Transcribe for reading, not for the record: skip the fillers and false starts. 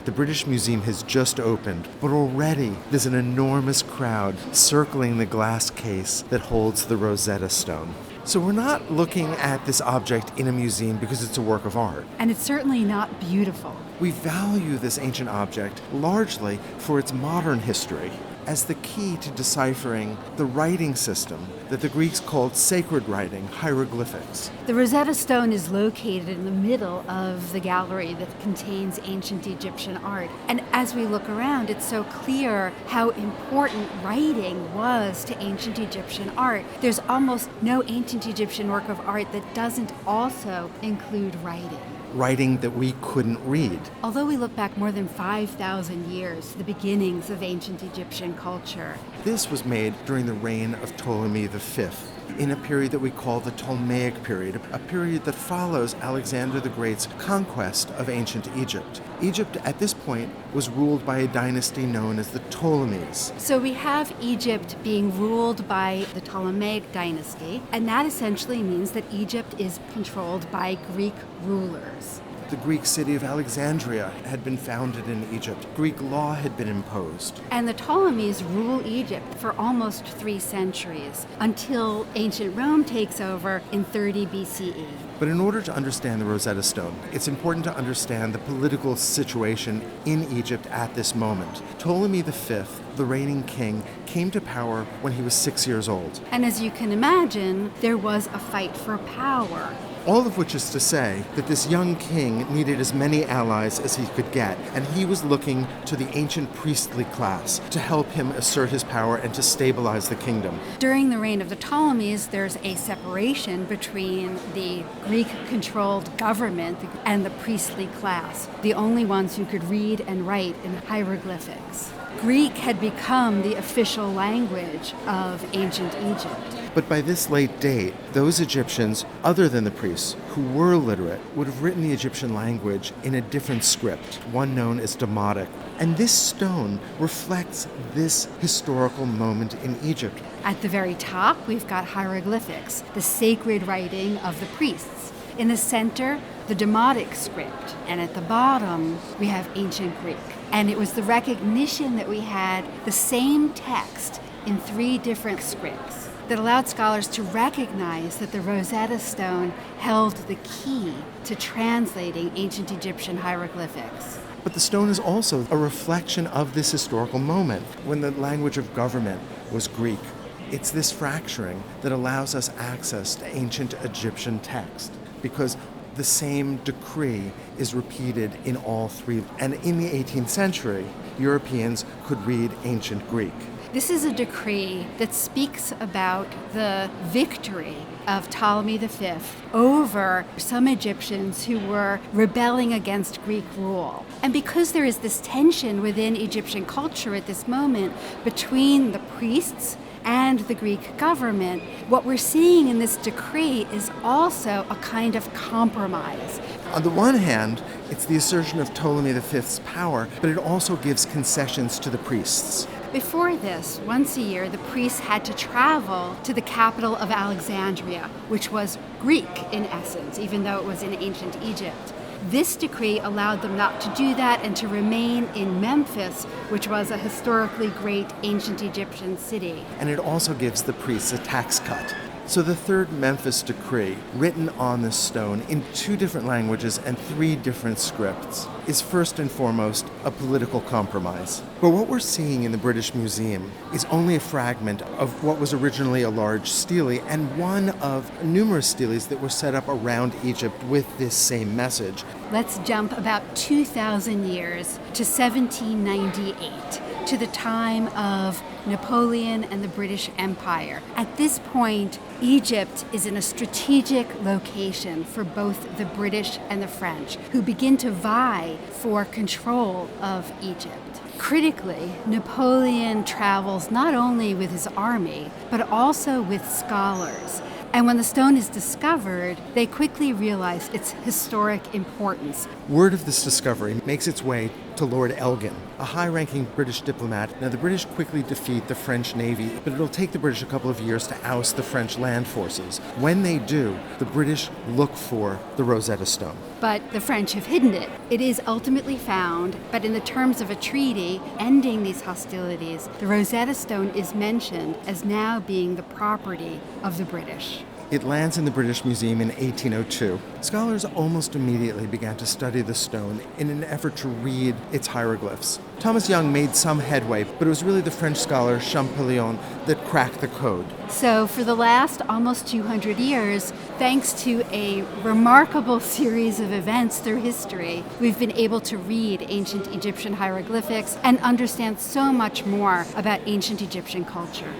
The British Museum has just opened, but already there's an enormous crowd circling the glass case that holds the Rosetta Stone. So we're not looking at this object in a museum because it's a work of art. And it's certainly not beautiful. We value this ancient object largely for its modern history as the key to deciphering the writing system that the Greeks called sacred writing, hieroglyphics. The Rosetta Stone is located in the middle of the gallery that contains ancient Egyptian art. And as we look around, it's so clear how important writing was to ancient Egyptian art. There's almost no ancient Egyptian work of art that doesn't also include writing. Writing that we couldn't read. Although we look back more than 5,000 years to the beginnings of ancient Egyptian culture. This was made during the reign of Ptolemy V, in a period that we call the Ptolemaic period, a period that follows Alexander the Great's conquest of ancient Egypt. Egypt at this point was ruled by a dynasty known as the Ptolemies. So we have Egypt being ruled by the Ptolemaic dynasty, and that essentially means that Egypt is controlled by Greek rulers. The Greek city of Alexandria had been founded in Egypt. Greek law had been imposed. And the Ptolemies rule Egypt for almost 3 centuries, until ancient Rome takes over in 30 BCE. But in order to understand the Rosetta Stone, it's important to understand the political situation in Egypt at this moment. Ptolemy V, the reigning king, came to power when he was 6 years old. And as you can imagine, there was a fight for power. All of which is to say that this young king needed as many allies as he could get, and he was looking to the ancient priestly class to help him assert his power and to stabilize the kingdom. During the reign of the Ptolemies, there's a separation between the Greek-controlled government and the priestly class, the only ones who could read and write in hieroglyphics. Greek had become the official language of ancient Egypt. But by this late date, those Egyptians, other than the priests, who were literate, would have written the Egyptian language in a different script, one known as Demotic. And this stone reflects this historical moment in Egypt. At the very top, we've got hieroglyphics, the sacred writing of the priests. In the center, the Demotic script. And at the bottom, we have ancient Greek. And it was the recognition that we had the same text in 3 different scripts that allowed scholars to recognize that the Rosetta Stone held the key to translating ancient Egyptian hieroglyphics. But the stone is also a reflection of this historical moment when the language of government was Greek. It's this fracturing that allows us access to ancient Egyptian text because the same decree is repeated in all 3. And in the 18th century, Europeans could read ancient Greek. This is a decree that speaks about the victory of Ptolemy V over some Egyptians who were rebelling against Greek rule. And because there is this tension within Egyptian culture at this moment between the priests and the Greek government, what we're seeing in this decree is also a kind of compromise. On the one hand, it's the assertion of Ptolemy V's power, but it also gives concessions to the priests. Before this, once a year, the priests had to travel to the capital of Alexandria, which was Greek in essence, even though it was in ancient Egypt. This decree allowed them not to do that and to remain in Memphis, which was a historically great ancient Egyptian city. And it also gives the priests a tax cut. So the third Memphis decree, written on this stone in 2 different languages and 3 different scripts, is first and foremost a political compromise. But what we're seeing in the British Museum is only a fragment of what was originally a large stele and one of numerous steles that were set up around Egypt with this same message. Let's jump about 2,000 years to 1798, to the time of Napoleon and the British Empire. At this point, Egypt is in a strategic location for both the British and the French, who begin to vie for control of Egypt. Critically, Napoleon travels not only with his army, but also with scholars. And when the stone is discovered, they quickly realize its historic importance. Word of this discovery makes its way to Lord Elgin, a high-ranking British diplomat. Now, the British quickly defeat the French Navy, but it'll take the British a couple of years to oust the French land forces. When they do, the British look for the Rosetta Stone. But the French have hidden it. It is ultimately found, but in the terms of a treaty ending these hostilities, the Rosetta Stone is mentioned as now being the property of the British. It lands in the British Museum in 1802. Scholars almost immediately began to study the stone in an effort to read its hieroglyphs. Thomas Young made some headway, but it was really the French scholar Champollion that cracked the code. So for the last almost 200 years, thanks to a remarkable series of events through history, we've been able to read ancient Egyptian hieroglyphics and understand so much more about ancient Egyptian culture.